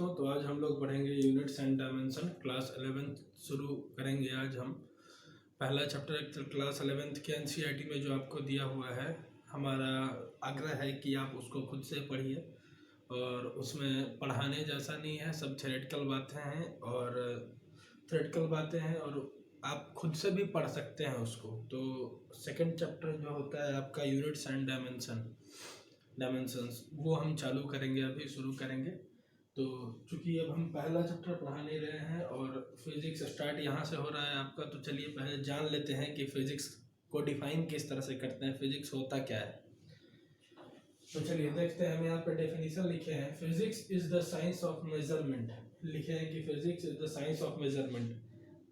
दोस्तों, तो आज हम लोग पढ़ेंगे units and dimension. Class 11th शुरू करेंगे आज हम। पहला चैप्टर क्लास 11th के एनसीईआरटी में जो आपको दिया हुआ है, हमारा आग्रह है कि आप उसको खुद से पढ़िए और उसमें पढ़ाने जैसा नहीं है, सब थ्योरेटिकल बातें हैं और आप खुद से भी पढ़ सकते हैं उसको। तो सेकंड चैप्टर जो होता है आपका यूनिट्स एंड डायमेंशंस, वो हम चालू करेंगे, अभी शुरू करेंगे। तो चूँकि अब हम पहला चैप्टर पढ़ा नहीं रहे हैं और फिज़िक्स स्टार्ट यहाँ से हो रहा है आपका, तो चलिए पहले जान लेते हैं कि फ़िज़िक्स को डिफ़ाइन किस तरह से करते हैं, फ़िज़िक्स होता क्या है। तो चलिए देखते हैं, हम यहाँ पे डेफिनेशन लिखे हैं। Physics is the science of measurement, लिखे हैं कि physics is the science of measurement.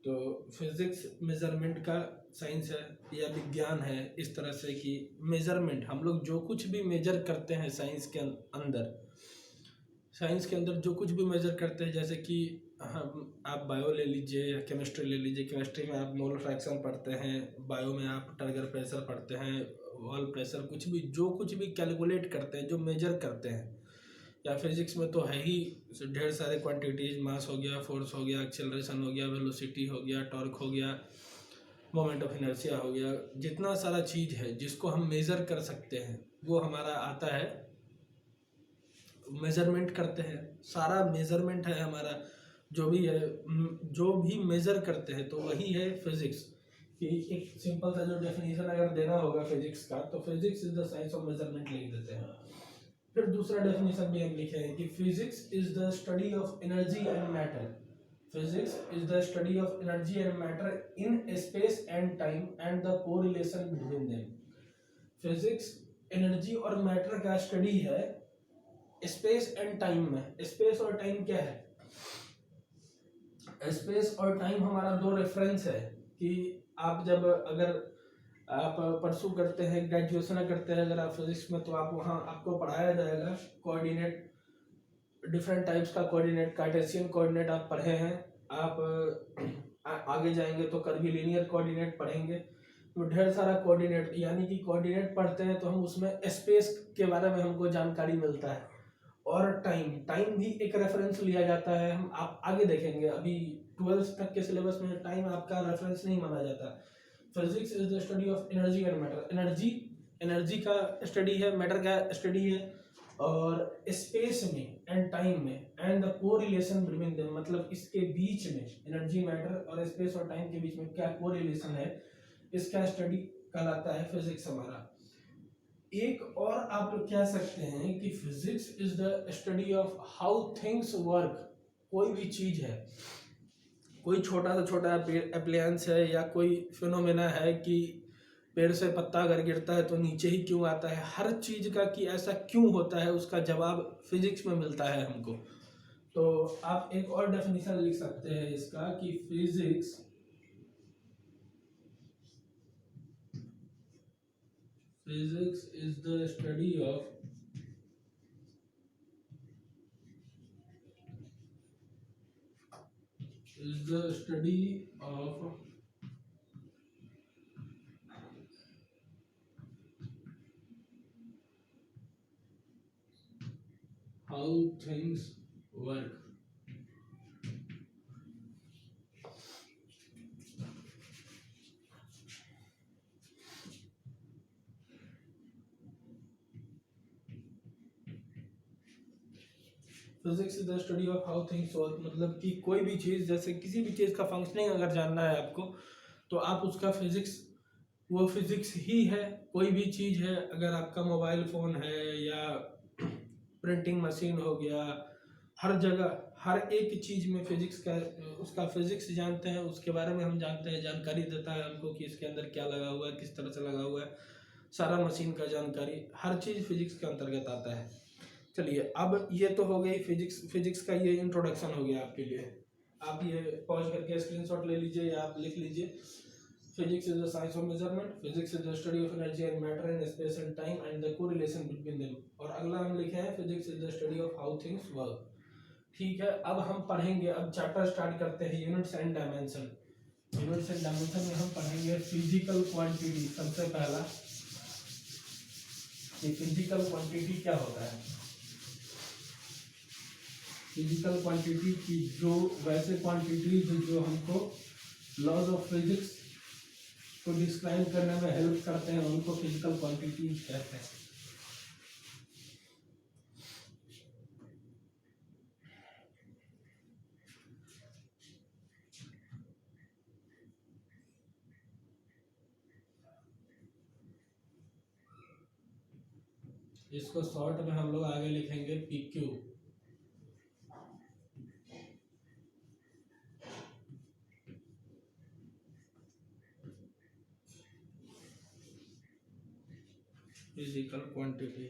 तो फिज़िक्स मेजरमेंट का साइंस है या विज्ञान है, इस तरह से कि मेजरमेंट, हम लोग जो कुछ भी मेजर करते हैं साइंस के अंदर जो कुछ भी मेजर करते हैं, जैसे कि हम आप बायो ले लीजिए या केमिस्ट्री ले लीजिए। केमिस्ट्री में आप मोल फ्रैक्शन पढ़ते हैं, बायो में आप टर्गर प्रेशर पढ़ते हैं, वॉल प्रेशर, जो कुछ भी कैलकुलेट करते हैं, जो मेजर करते हैं। या फिजिक्स में तो है ही ढेर सारे क्वांटिटीज, मास हो गया, फोर्स हो गया, एक्सेलरेशन हो गया, वेलोसिटी हो गया, टॉर्क हो गया, मोमेंट ऑफ इनर्शिया हो गया, जितना सारा चीज़ है जिसको हम मेज़र कर सकते हैं वो हमारा आता है, मेज़रमेंट करते हैं। सारा मेज़रमेंट है हमारा, जो भी है, जो भी मेज़र करते हैं, तो वही है फिज़िक्स। कि एक सिंपल सा जो डेफिनेशन अगर देना होगा फिज़िक्स का, तो physics is the science of measurement लिख देते हैं। फिर दूसरा डेफिनेशन भी हम लिखे हैं कि physics is the study of energy and matter. Physics is the study of energy and matter in space and time and the correlation between them. Physics energy और मैटर का स्टडी है स्पेस एंड टाइम में। Space और time क्या है? Space और time हमारा दो रेफरेंस है कि आप जब अगर आप परसू करते हैं, ग्रेजुएशन करते हैं अगर आप फिजिक्स में, तो आप वहाँ आपको पढ़ाया जाएगा कोऑर्डिनेट, डिफरेंट टाइप्स का कोऑर्डिनेट। कार्टेशियन कोऑर्डिनेट आप पढ़े हैं, आप आगे जाएंगे तो कर्वीलिनियर कोऑर्डिनेट पढ़ेंगे। तो ढेर सारा कोऑर्डिनेट, यानी कि कोऑर्डिनेट पढ़ते हैं तो हम उसमें स्पेस के बारे में हमको जानकारी मिलता है। और टाइम भी एक रेफरेंस लिया जाता है। हम आप आगे देखेंगे, अभी 12th तक के सिलेबस में टाइम आपका रेफरेंस नहीं माना जाता। Physics is the study of energy and matter. Energy का स्टडी है, मैटर का स्टडी है, और स्पेस में एंड टाइम में and the correlation between them, मतलब इसके बीच में, एनर्जी, मैटर और स्पेस और टाइम के बीच में क्या कोरिलेशन है, इसका स्टडी कहलाता है फिजिक्स हमारा। एक और आप कह सकते हैं कि physics is the study of how things work. कोई भी चीज है, कोई छोटा से छोटा एप्लायंस है या कोई फिनोमेना है कि पेड़ से पत्ता अगर गिरता है तो नीचे ही क्यों आता है, हर चीज का कि ऐसा क्यों होता है, उसका जवाब फिजिक्स में मिलता है हमको। तो आप एक और डेफिनेशन लिख सकते हैं इसका कि physics is the study of how things work। Physics is the study of how things work, मतलब कि कोई भी चीज़, जैसे किसी भी चीज़ का फंक्शनिंग अगर जानना है आपको, तो आप उसका फिजिक्स, वो फिजिक्स ही है। कोई भी चीज़ है, अगर आपका मोबाइल फ़ोन है या प्रिंटिंग मशीन हो गया, हर जगह हर एक चीज़ में फिजिक्स का, उसका फिजिक्स जानते हैं, उसके बारे में हम जानते हैं, जानकारी देता है हमको कि इसके अंदर क्या लगा हुआ है, किस तरह से लगा हुआ है, सारा मशीन का जानकारी, हर चीज़ फिजिक्स के अंतर्गत आता है। चलिए, अब ये तो हो गई फिजिक्स का ये इंट्रोडक्शन हो गया आपके लिए। आप ये पॉज करके स्क्रीनशॉट ले लीजिए या आप लिख लीजिए। Physics is the science of measurement, physics is the study of energy and matter in space and time and the correlation between them. और अगला हम लिखे हैं physics is the study of how things work. ठीक है, अब हम पढ़ेंगे, अब चैप्टर स्टार्ट करते हैं units and dimension. Units and dimension में हम पढ़ेंगे फिजिकल क्वांटिटी। सबसे पहला कि फिजिकल क्वांटिटी क्या होता है। फिजिकल क्वांटिटी की जो वैसे क्वांटिटी जो हमको लॉज ऑफ फिजिक्स को डिस्क्राइब करने में हेल्प करते हैं उनको फिजिकल क्वांटिटी कहते हैं। इसको शॉर्ट में हम लोग आगे लिखेंगे PQ। Physical quantity.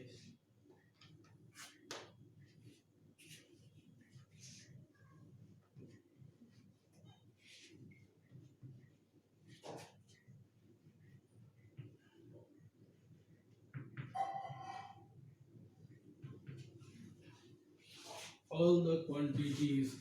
All the quantities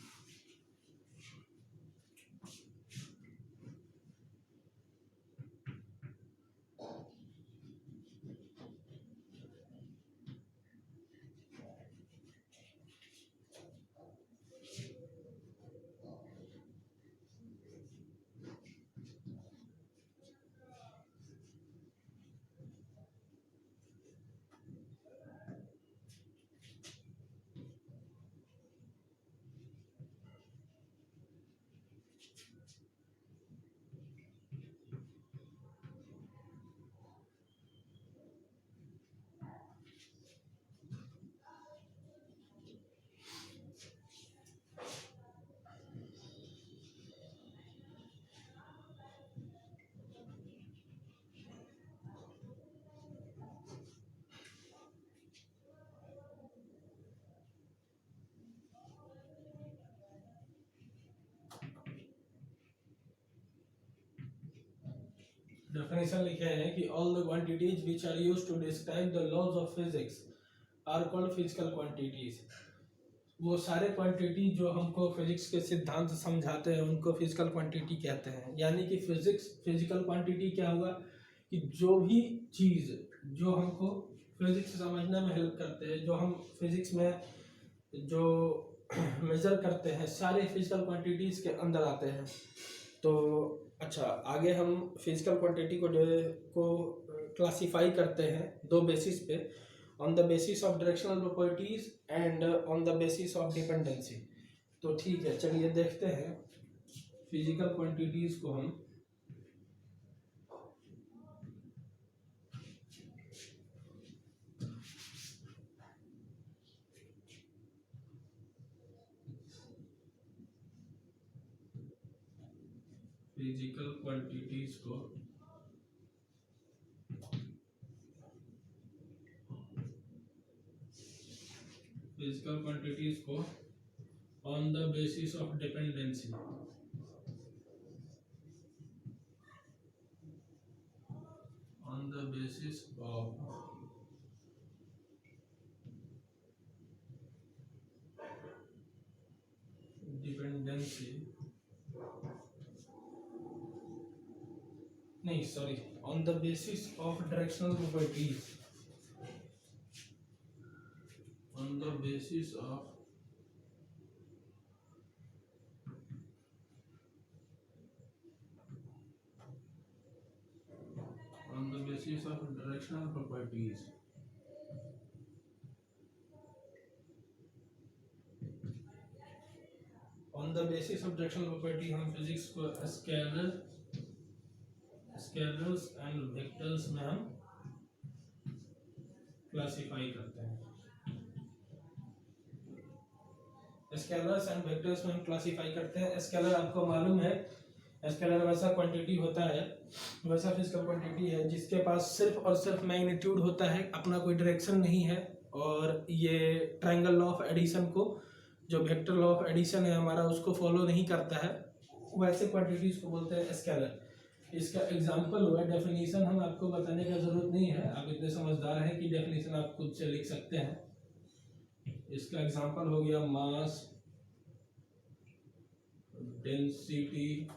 definition लिखे हैं कि all the quantities which are used to describe the laws of physics are called physical quantities. वो सारे क्वांटिटी जो हमको फिजिक्स के सिद्धांत समझाते हैं उनको फिजिकल क्वांटिटी कहते हैं। यानी कि फिजिकल क्वांटिटी क्या हुआ कि जो भी चीज़ जो हमको फिजिक्स समझने में हेल्प करते हैं, जो हम फिजिक्स में जो मेजर करते हैं, सारे फिजिकल क्वांटिटीज़ के अंदर आते हैं। तो अच्छा, आगे हम फिजिकल क्वांटिटी को क्लासीफाई करते हैं दो बेसिस पे, on the basis of directional properties and on the basis of dependency. तो ठीक है, चलिए देखते हैं फिजिकल क्वांटिटीज को हम। फिजिकल क्वांटिटीज को on the basis of dependency, on the basis of dependency, नहीं sorry, on the basis of directional properties, ऑन द बेसिस ऑफ directional properties। On the basis of directional property हम physics को scalars and vectors में हम classify करते हैं। Scalars and vectors में हम क्लासिफाई करते हैं। स्केलर आपको मालूम है, स्केलर वैसा क्वांटिटी होता है, वैसा फिजिकल क्वांटिटी है जिसके पास सिर्फ और सिर्फ मैग्नीट्यूड होता है, अपना कोई डायरेक्शन नहीं है। और ये ट्रायंगल लॉ ऑफ एडिशन को, जो वेक्टर लॉ ऑफ एडिशन है हमारा, उसको फॉलो नहीं करता है। वैसे क्वांटिटीज को बोलते हैं स्केलर। इसका एग्जांपल हुआ, डेफिनेशन हम आपको बताने का जरूरत नहीं है, आप इतने समझदार हैं कि डेफिनेशन आप खुद से लिख सकते हैं। इसका एग्जांपल हो गया मास, डेंसिटी,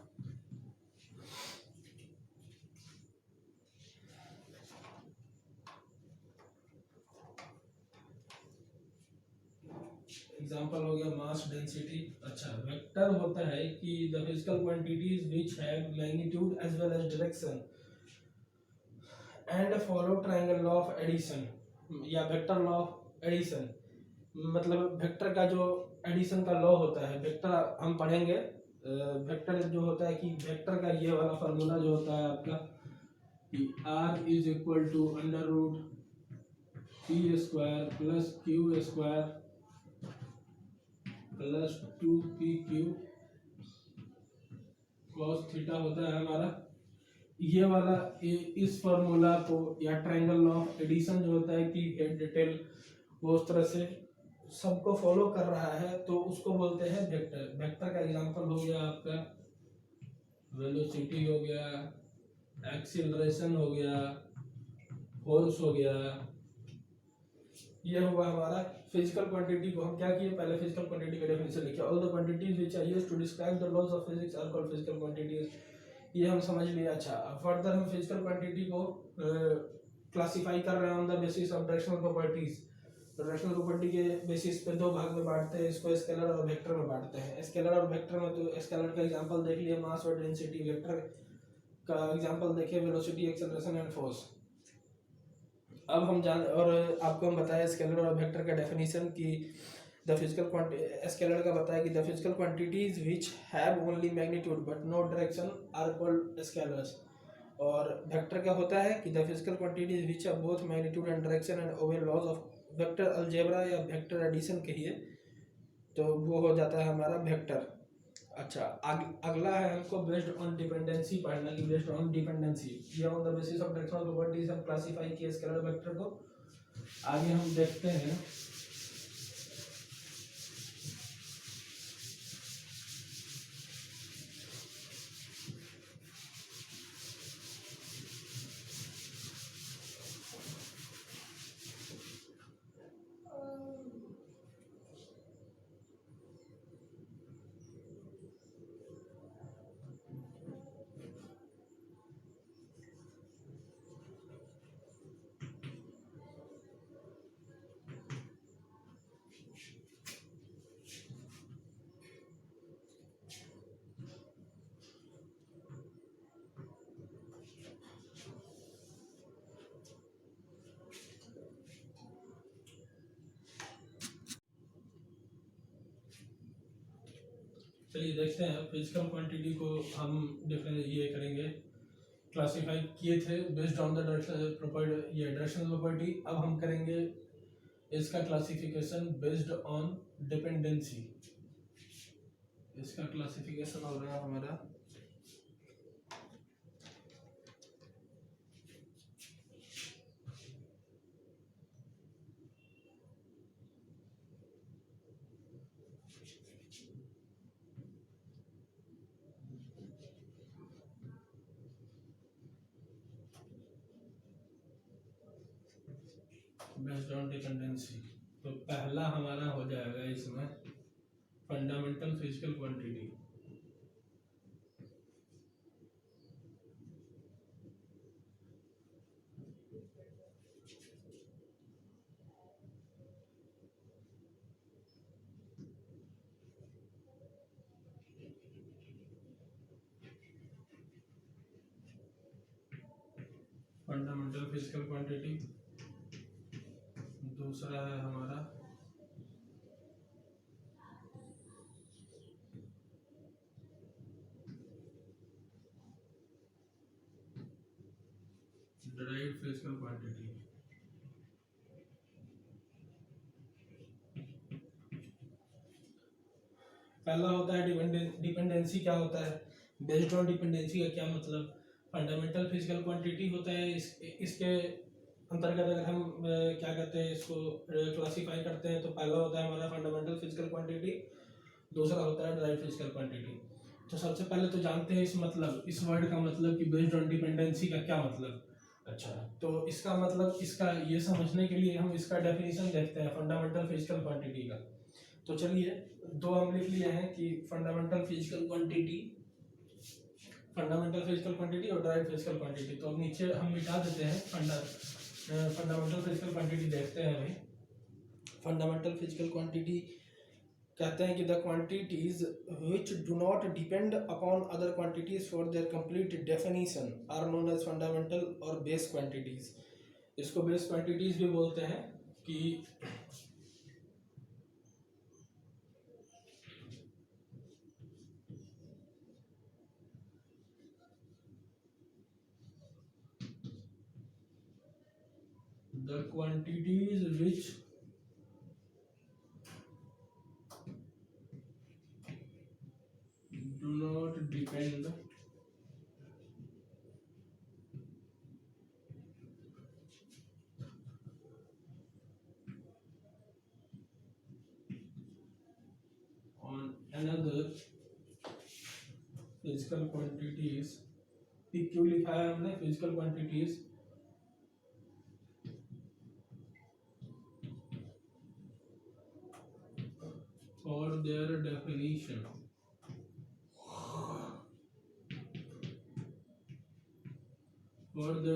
एग्जांपल हो गया मास डेंसिटी। अच्छा, वेक्टर होता है कि the physical quantities which have magnitude as well as direction and follow triangle law of addition या वेक्टर लॉ ऑफ एडिशन। मतलब वेक्टर का जो एडिशन का लॉ होता है, वेक्टर हम पढ़ेंगे। वेक्टर जो होता है कि वेक्टर का ये वाला फार्मूला जो होता है आपका कि r is equal to under root P square plus Q square plus 2pq cos theta होता है हमारा। ये वाला इस फार्मूला को या ट्रायंगल लॉ ऑफ एडिशन जो होता है कि डिटेल वो उस तरह से सबको फॉलो कर रहा है तो उसको बोलते हैं वेक्टर। वेक्टर का एग्जांपल हो गया आपका वेलोसिटी हो गया, एक्सीलरेशन हो गया, फोर्स हो गया। ये हुआ हमारा फिजिकल क्वांटिटी को हम क्या किए, पहले फिजिकल क्वांटिटी का डेफिनेशन लिखा। All the quantities which are used to describe the laws of physics are called physical quantities. ये हम समझ लिया। अच्छा, अब फर्दर हम फिजिकल क्वांटिटी को क्लासिफाई कर रहे हैं on the basis of directional properties. तो डायरेक्शनल प्रॉपर्टी के बेसिस पे दो भाग में बांटते हैं इसको, स्केलर और वेक्टर में बांटते हैं। स्केलर और वेक्टर में तो स्केलर का एग्जांपल देख लिए मास और डेंसिटी, वेक्टर का एग्जांपल देखिए वेलोसिटी, एक्सेलरेशन एंड फोर्स। अब हम जान और आपको हम बताया स्केलर और वेक्टर का डेफिनेशन कि द फिजिकल स्केलर का बताया कि the physical quantities which have only magnitude but no direction are called scalars. और वेक्टर क्या होता है कि the physical quantities which have both magnitude and direction and obey laws of vector algebra या vector addition कहिए तो वो हो जाता है हमारा वेक्टर। अच्छा, अगला है हमको बेस्ड ऑन डिपेंडेंसी पढ़ना कि बेस्ड ऑन डिपेंडेंसी ये on the basis of directional properties हम क्लासिफाई किए स्केलर वेक्टर को। आगे हम देखते हैं चलिए देखते हैं फिजिकल क्वांटिटी को हम डिफरेंट ये करेंगे, क्लासिफाई किए थे based on the directional property, ये डायरेक्शनल प्रॉपर्टी। अब हम करेंगे इसका क्लासिफिकेशन बेस्ड ऑन डिपेंडेंसी। इसका क्लासिफिकेशन हो रहा है हमारा बेस्ड ऑन डिपेंडेंसी। तो पहला हमारा हो जाएगा इसमें fundamental physical quantity. Fundamental physical quantity. दूसरा है हमारा डिराइव्ड फिजिकल क्वांटिटी। पहला होता है डिपेंडेंसी। क्या होता है बेस्ड ऑन डिपेंडेंसी का क्या मतलब, फंडामेंटल फिजिकल क्वांटिटी होता है इसके अंतर्गत अगर हम क्या कहते हैं इसको क्लासिफाई करते हैं तो पहला होता है हमारा फंडामेंटल फिजिकल क्वांटिटी, दूसरा होता है डिराइव्ड फिजिकल क्वांटिटी। तो सबसे पहले तो जानते हैं इस मतलब, इस वर्ड का मतलब कि बेस्ड ऑन डिपेंडेंसी का क्या मतलब। अच्छा, तो इसका मतलब इसका ये समझने के लिए हम इसका डेफिनेशन देखते हैं फंडामेंटल फिजिकल क्वांटिटी का। तो चलिए दो हम लिख लिए हैं कि fundamental physical quantity, fundamental physical quantity और डिराइव्ड फिजिकल क्वांटिटी। तो अब नीचे हम मिटा देते हैं फंडामेंटल फिजिकल क्वांटिटी देखते हैं भाई। फंडामेंटल फिजिकल क्वांटिटी कहते हैं कि the quantities which do not depend upon other quantities for their complete definition are known as fundamental और बेस क्वांटिटीज। इसको बेस क्वांटिटीज भी बोलते हैं कि the quantities which do not depend on another physical quantities, PQ लिखा है हमने physical quantities for their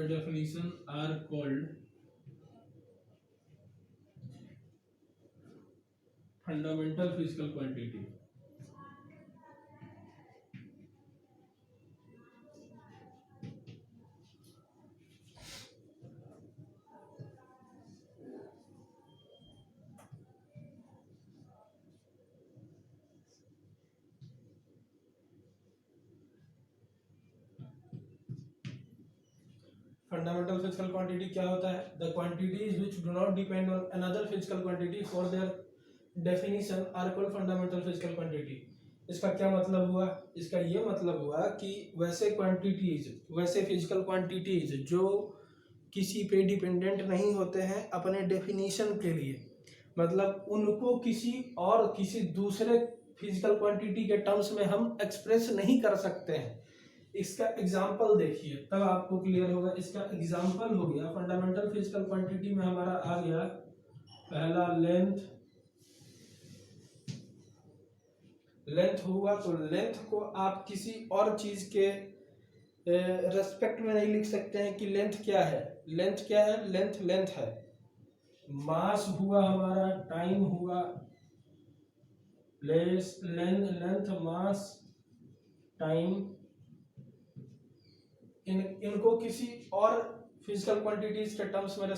definition are called fundamental physical quantity। Fundamental physical quantity क्या होता है? The quantities which do not depend on another physical quantity for their definition are called fundamental physical quantity. इसका क्या मतलब हुआ? इसका ये मतलब हुआ कि वैसे क्वांटिटीज, वैसे फिजिकल क्वांटिटीज जो किसी पे डिपेंडेंट नहीं होते हैं अपने डेफिनेशन के लिए, मतलब उनको किसी और किसी दूसरे फिजिकल क्वांटिटी के टर्म्स में हम एक्सप्रेस नहीं कर सकते हैं। इसका एग्जाम्पल देखिए तब आपको क्लियर होगा। इसका एग्जाम्पल हो गया फंडामेंटल फिजिकल क्वांटिटी में हमारा आ गया पहला लेंथ। लेंथ हुआ तो लेंथ को आप किसी और चीज के रेस्पेक्ट में नहीं लिख सकते हैं कि लेंथ क्या है। लेंथ क्या है? लेंथ लेंथ है। मास हुआ हमारा, टाइम हुआ, प्लेस, लेंथ, मास, टाइम, इनको किसी और फिजिकल क्वांटिटीज के टर्म्स में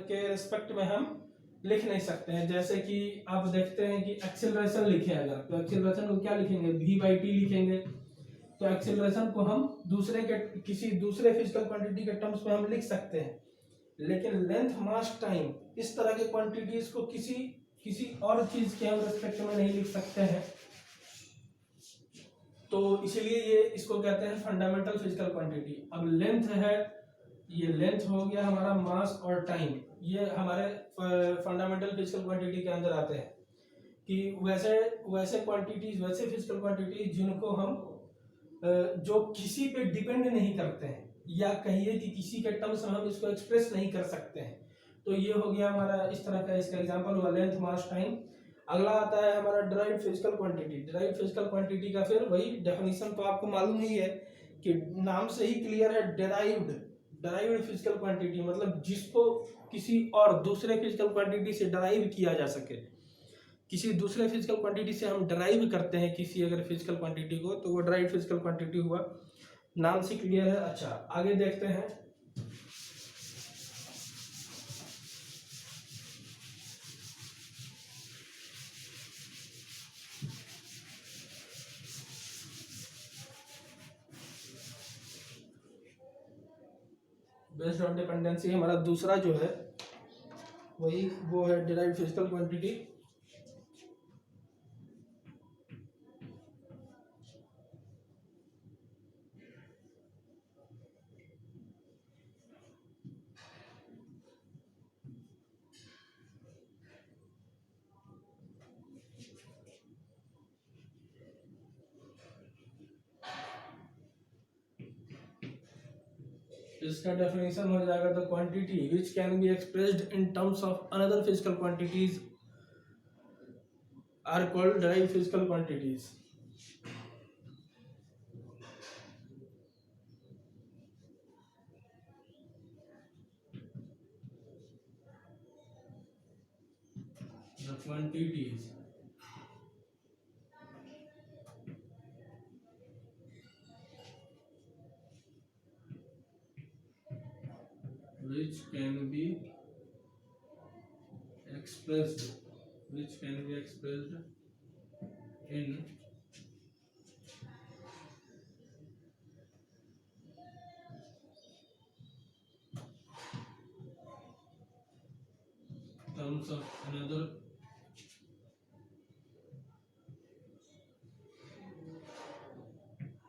के रेस्पेक्ट में हम लिख नहीं सकते हैं। जैसे कि आप देखते हैं कि एक्सेलरेशन लिखे अगर, तो एक्सेलरेशन को क्या लिखेंगे? v/t लिखेंगे। तो एक्सेलरेशन को हम दूसरे के किसी दूसरे फिजिकल क्वांटिटी के टर्म्स में हम लिख सकते हैं, लेकिन लेंथ, मास, टाइम इस तरह के क्वांटिटीज को किसी और चीज के हम रेस्पेक्ट में नहीं लिख सकते हैं। तो इसलिए ये इसको कहते हैं फंडामेंटल फिजिकल क्वांटिटी। अब लेंथ है, ये लेंथ हो गया हमारा, मास और टाइम, ये हमारे फंडामेंटल फिजिकल क्वांटिटी के अंदर आते हैं कि वैसे क्वांटिटीज, वैसे फिजिकल क्वांटिटीज जिनको हम जो किसी पे डिपेंड नहीं करते हैं, या कहिए कि किसी के टर्म्स में हम इसको एक्सप्रेस नहीं कर सकते हैं। तो ये हो गया हमारा इस तरह का, इसका एग्जांपल हुआ लेंथ, मास, टाइम। अगला आता है हमारा derived physical quantity. Derived physical quantity का फिर वही डेफिनेशन तो आपको मालूम ही है कि नाम से ही क्लियर है, डिराइव्ड फिजिकल क्वांटिटी मतलब जिसको किसी और दूसरे फिजिकल क्वांटिटी से डिराइव किया जा सके। किसी दूसरे फिजिकल क्वांटिटी से हम डिराइव करते हैं किसी अगर फिजिकल क्वांटिटी को, तो वो डिराइव्ड फिजिकल क्वांटिटी हुआ। नाम से क्लियर है। अच्छा, आगे देखते हैं। बेस्ड ऑन डिपेंडेंसी हमारा दूसरा जो है वही वो है डिराइव्ड फिजिकल क्वांटिटी। इसका डेफिनेशन हो जाएगा the quantity which can be expressed in terms of another physical quantities are called derived physical quantities. The quantities which can be expressed in terms of another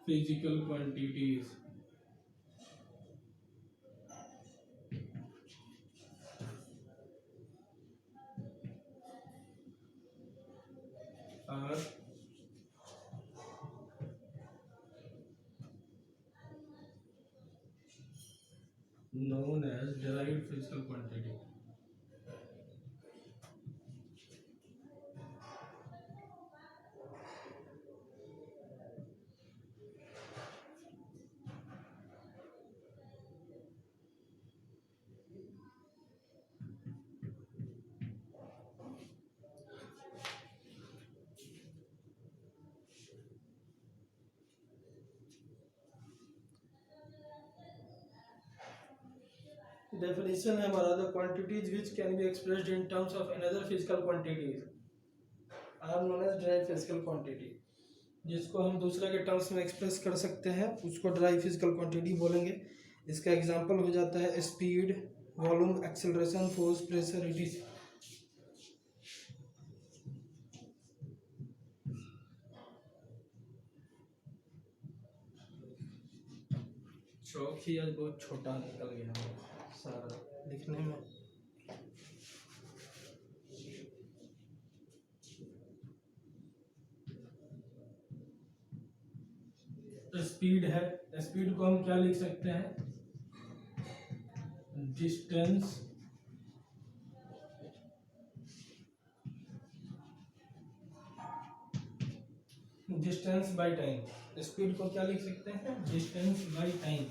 physical quantities are known as derived physical quantity. Definition है हमारा the quantities which can be expressed in terms of another physical quantities are known as derived physical quantity. जिसको हम दूसरे के terms में express कर सकते हैं उसको derived physical quantity बोलेंगे. इसका एग्जांपल हो जाता है speed, volume, acceleration, force, pressure, etc. चौक ही आज बहुत छोटा निकल गया सारा लिखने में. स्पीड है, स्पीड को हम क्या लिख सकते हैं? Distance by time. स्पीड को क्या लिख सकते हैं? Distance by time.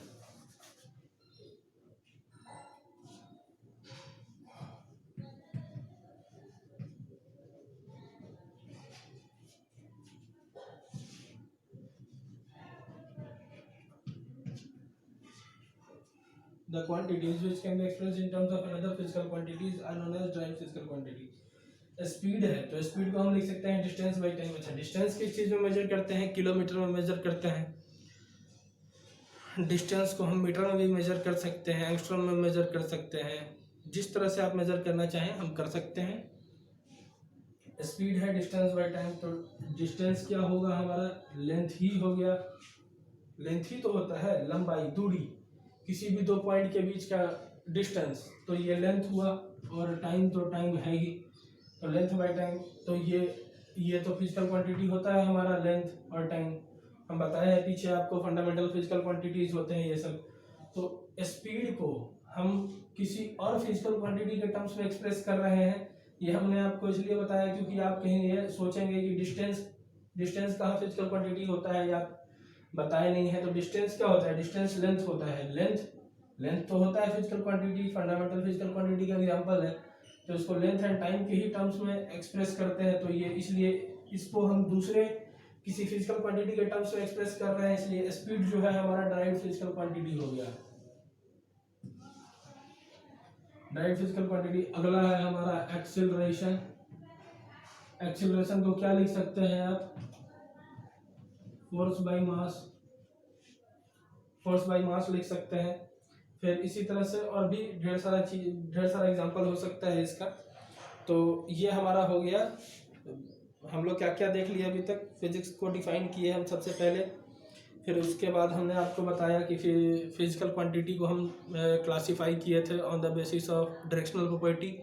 The quantities which can be expressed in terms of another physical quantities are known as derived physical quantity. Speed है तो स्पीड को हम लिख सकते हैं डिस्टेंस बाय टाइम. अच्छा, डिस्टेंस किस चीज़ में मेजर करते हैं? किलोमीटर में मेजर करते हैं. डिस्टेंस को हम मीटर में भी मेजर कर सकते हैं, एंगस्ट्रॉम में मेजर कर सकते हैं. जिस तरह से आप मेजर करना चाहें हम कर सकते हैं. स्पीड है डिस्टेंस बाय टाइम, तो डिस्टेंस क्या होगा हमारा? लेंथ ही हो गया. लेंथ ही तो होता है लंबाई, दूरी, किसी भी दो पॉइंट के बीच का डिस्टेंस. तो ये लेंथ हुआ और टाइम तो टाइम है ही, तो लेंथ बाय टाइम. तो ये तो फिजिकल क्वांटिटी होता है हमारा, लेंथ और टाइम. हम बताए हैं पीछे आपको फंडामेंटल फिजिकल क्वांटिटीज होते हैं ये सब. तो स्पीड को हम किसी और फिजिकल क्वांटिटी के टर्म्स में एक्सप्रेस कर रहे हैं. ये हमने आपको इसलिए बताया क्योंकि आप कहीं ये सोचेंगे कि डिस्टेंस कहाँ फिजिकल क्वांटिटी होता है, या बताए नहीं है. तो डिस्टेंस क्या होता है? डिस्टेंस लेंथ होता है. लेंथ तो होता है physical quantity, fundamental physical quantity का एग्जांपल है. तो इसको लेंथ एंड टाइम के ही टर्म्स में एक्सप्रेस करते हैं. तो ये इसलिए इसको हम दूसरे किसी फिजिकल क्वांटिटी के टर्म्स में एक्सप्रेस कर रहे हैं, इसलिए स्पीड जो है हमारा डायरेक्ट फिजिकल क्वांटिटी हो गया. Direct physical quantity. अगला है हमारा एक्सेलरेशन. एक्सेलरेशन को क्या लिख सकते हैं आप? फोर्स बाय मास लिख सकते हैं. फिर इसी तरह से और भी ढेर सारा एग्जांपल हो सकता है इसका. तो ये हमारा हो गया. हम लोग क्या क्या देख लिया अभी तक? फिजिक्स को डिफाइन किए हम सबसे पहले. फिर उसके बाद हमने आपको बताया कि फिजिकल क्वांटिटी को हम क्लासीफाई किए थे on the basis of directional property.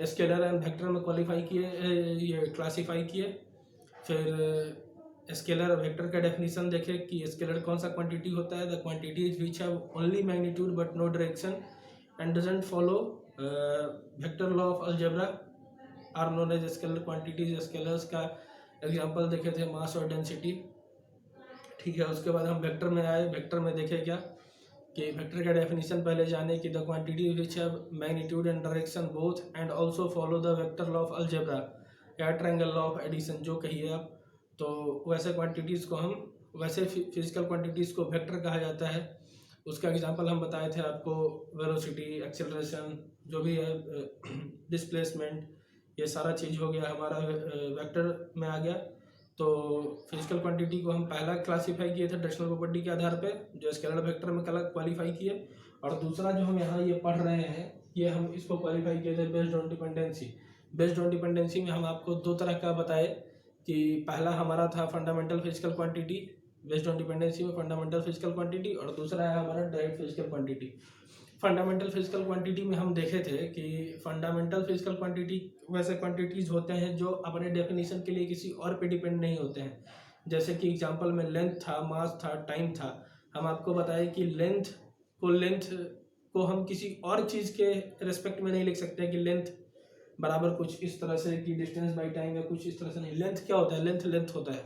Scalar and vector में ये क्लासीफाई किए. फिर स्केलर और वेक्टर का डेफिनेशन देखे कि स्केलर कौन सा क्वांटिटी होता है? The quantities which have only magnitude but no direction and doesn't follow vector law of algebra are known as scalar quantities. Scalars का एग्जांपल देखे थे मास और डेंसिटी. ठीक है, उसके बाद हम वेक्टर में आए. वेक्टर में देखे क्या कि वेक्टर का डेफिनेशन पहले जाने कि the quantity which have magnitude and direction both and also follow the vector law of algebra या ट्रायंगल लॉ ऑफ एडिशन, जो कहिए आप. तो वैसे क्वांटिटीज़ को हम वैसे फिजिकल क्वांटिटीज़ को वेक्टर कहा जाता है. उसका एग्जांपल हम बताए थे आपको, वेलोसिटी, एक्सेलरेशन, जो भी है, डिस्प्लेसमेंट, ये सारा चीज़ हो गया हमारा वेक्टर में आ गया। तो फिजिकल क्वांटिटी को हम पहला क्लासीफाई किए थे डायरेक्शनल प्रॉपर्टी के आधार पे, जो स्केलर वेक्टर में क्वालिफाई किए, और दूसरा जो हम यहाँ ये पढ़ रहे हैं ये हम इसको क्वालिफाई किए थे based on dependency. Based on dependency में हम आपको दो तरह का बताए कि पहला हमारा था fundamental physical quantity, based on dependency में फंडामेंटल फिजिकल क्वांटिटी, और दूसरा है हमारा direct physical quantity. Fundamental physical quantity में हम देखे थे कि फंडामेंटल फिजिकल क्वांटिटी वैसे क्वांटिटीज होते हैं जो अपने डेफिनेशन के लिए किसी और पे डिपेंड नहीं होते हैं। जैसे कि एग्जांपल में लेंथ था, मास था, टाइम था। हम आपको बताए कि लेंथ को हम किसी और चीज़ के रिस्पेक्ट में नहीं लिख सकते कि लेंथ बराबर कुछ इस तरह से कि डिस्टेंस बाई टाइम या कुछ इस तरह से नहीं। लेंथ क्या होता है? लेंथ होता है।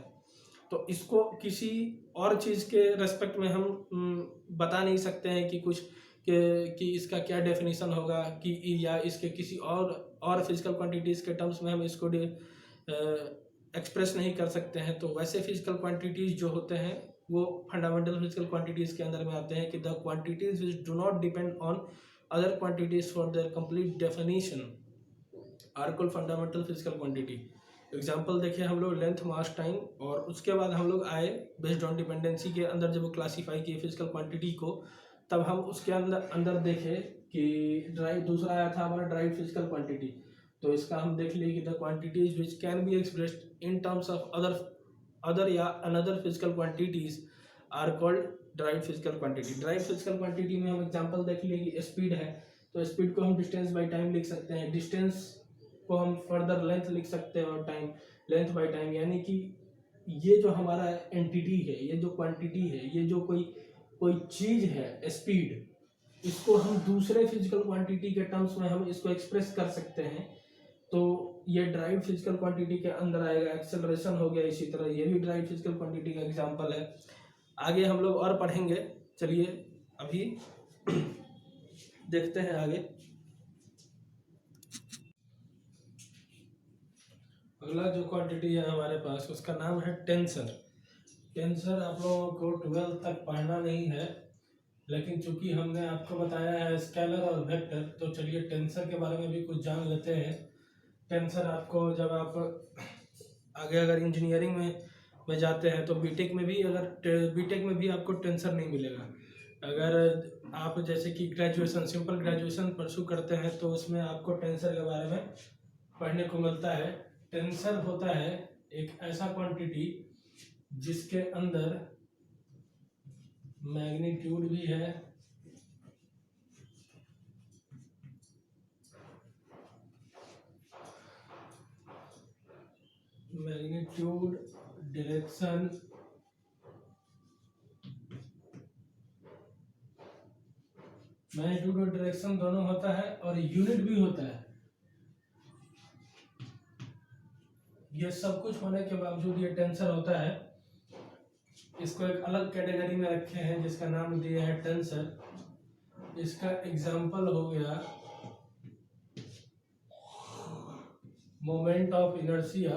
तो इसको किसी और चीज़ के रेस्पेक्ट में हम बता नहीं सकते हैं कि कुछ कि इसका क्या डेफिनेशन होगा, कि या इसके किसी और फिजिकल क्वांटिटीज़ के टर्म्स में हम इसको एक्सप्रेस नहीं कर सकते हैं। तो वैसे फिजिकल क्वांटिटीज़ जो होते हैं वो फंडामेंटल फिजिकल क्वांटिटीज़ के अंदर में आते हैं कि the quantities which do not depend on other quantities for their complete definition are called fundamental physical quantity. Example देखिए हम लोग लेंथ, मास, टाइम, और उसके बाद हम लोग आए बेस्ड ऑन डिपेंडेंसी के अंदर। जब वो क्लासीफाई किए फिजिकल क्वांटिटी को, तब हम उसके अंदर देखे कि दूसरा आया था हमारा ड्राइव फिजिकल क्वांटिटी। तो इसका हम देख लिए कि the quantities which can be expressed in terms of other या another physical quantities are called derived physical quantity. Derived physical quantity में हम एग्जांपल देख लिए कि स्पीड है, तो स्पीड को हम डिस्टेंस बाई टाइम लिख सकते हैं, डिस्टेंस को हम फर्दर लेंथ लिख सकते हैं, और टाइम लेंथ बाई टाइम। यानी कि ये जो हमारा एंटिटी है, ये जो क्वांटिटी है, ये जो कोई चीज़ है स्पीड, इसको हम दूसरे फिजिकल क्वांटिटी के टर्म्स में हम इसको एक्सप्रेस कर सकते हैं। तो ये ड्राइव फिजिकल क्वांटिटी के अंदर आएगा। एक्सेलरेशन हो गया, इसी तरह ये भी ड्राइव फिजिकल क्वांटिटी का एग्जांपल है। आगे हम लोग और पढ़ेंगे, चलिए अभी देखते हैं आगे। अगला जो क्वांटिटी है हमारे पास, उसका नाम है टेंसर। टेंसर आप लोगों को 12th तक पढ़ना नहीं है, लेकिन चूंकि हमने आपको बताया है स्केलर और वेक्टर, तो चलिए टेंसर के बारे में भी कुछ जान लेते हैं। टेंसर आपको जब आप आगे अगर इंजीनियरिंग में जाते हैं तो बीटेक में भी आपको टेंसर नहीं मिलेगा। अगर आप जैसे कि ग्रेजुएशन, सिंपल ग्रेजुएशन परसू करते हैं तो उसमें आपको टेंसर के बारे में पढ़ने को मिलता है। टेंसर होता है एक ऐसा क्वांटिटी जिसके अंदर मैग्नीट्यूड भी है, मैग्नीट्यूड, डायरेक्शन, मैग्नीट्यूड और डायरेक्शन दोनों होता है, और यूनिट भी होता है। ये सब कुछ होने के बावजूद ये टेंसर होता है। इसको एक अलग कैटेगरी में रखे हैं जिसका नाम दिया है टेंसर। इसका एग्जांपल हो गया मोमेंट ऑफ इनर्शिया,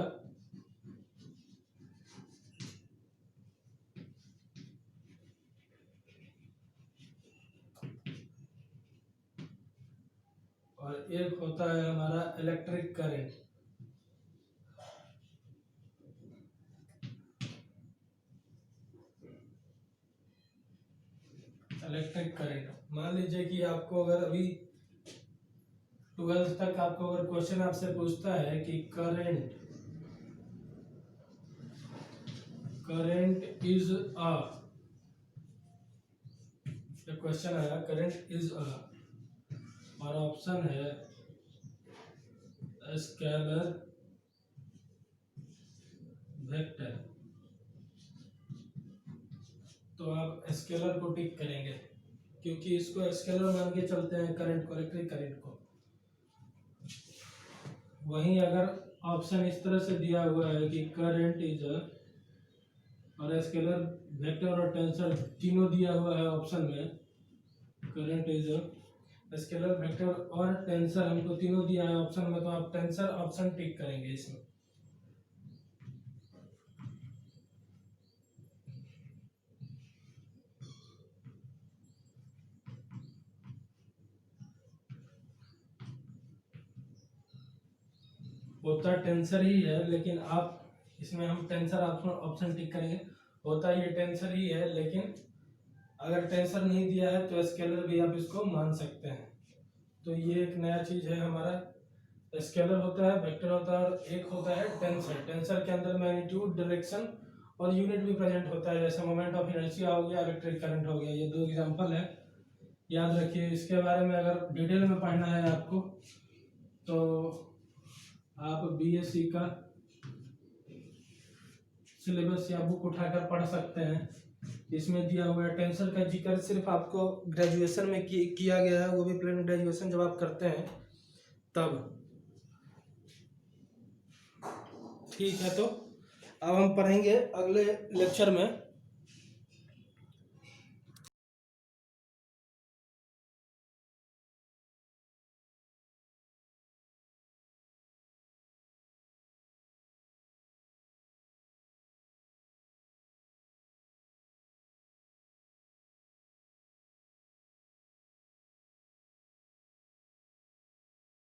और एक होता है हमारा इलेक्ट्रिक करंट। इलेक्ट्रिक करंट, मान लीजिए कि आपको अगर अभी 12th तक आपको अगर क्वेश्चन आपसे पूछता है कि करंट इज अ, क्वेश्चन आया करंट इज अ, और ऑप्शन है स्केलर वेक्टर, तो आप स्केलर को टिक करेंगे क्योंकि इसको स्केलर मान के चलते हैं करंट को, इलेक्ट्रिक करंट को। वहीं अगर ऑप्शन इस तरह से दिया हुआ है कि करंट इज अ, और स्केलर वेक्टर और टेंसर तीनों दिया हुआ है ऑप्शन में, current is a, scalar vector और टेंसर हमको तीनों दिया है ऑप्शन में, तो आप टेंसर ऑप्शन टिक करेंगे इसमें। होता टेंसर ही है, लेकिन आप इसमें हम टेंसर ऑप्शन टिक करेंगे। होता ये टेंसर ही है, लेकिन अगर टेंसर नहीं दिया है तो स्केलर भी आप इसको मान सकते हैं। तो ये एक नया चीज़ है हमारा। स्केलर होता है, वेक्टर होता है, और एक होता है टेंसर। टेंसर के अंदर मैग्नीट्यूड, डायरेक्शन और यूनिट भी प्रेजेंट होता है, जैसे मोमेंट ऑफ इनर्शिया हो गया, इलेक्ट्रिक करंट हो गया। ये 2 एग्जांपल है, याद रखिए। इसके बारे में अगर डिटेल में पढ़ना है आपको तो आप बीएससी का सिलेबस या बुक उठाकर पढ़ सकते हैं। इसमें दिया हुआ है। टेंसर का जिक्र सिर्फ आपको ग्रेजुएशन में किया गया है, वो भी प्लेन ग्रेजुएशन जब आप करते हैं तब। ठीक है, तो अब हम पढ़ेंगे अगले लेक्चर में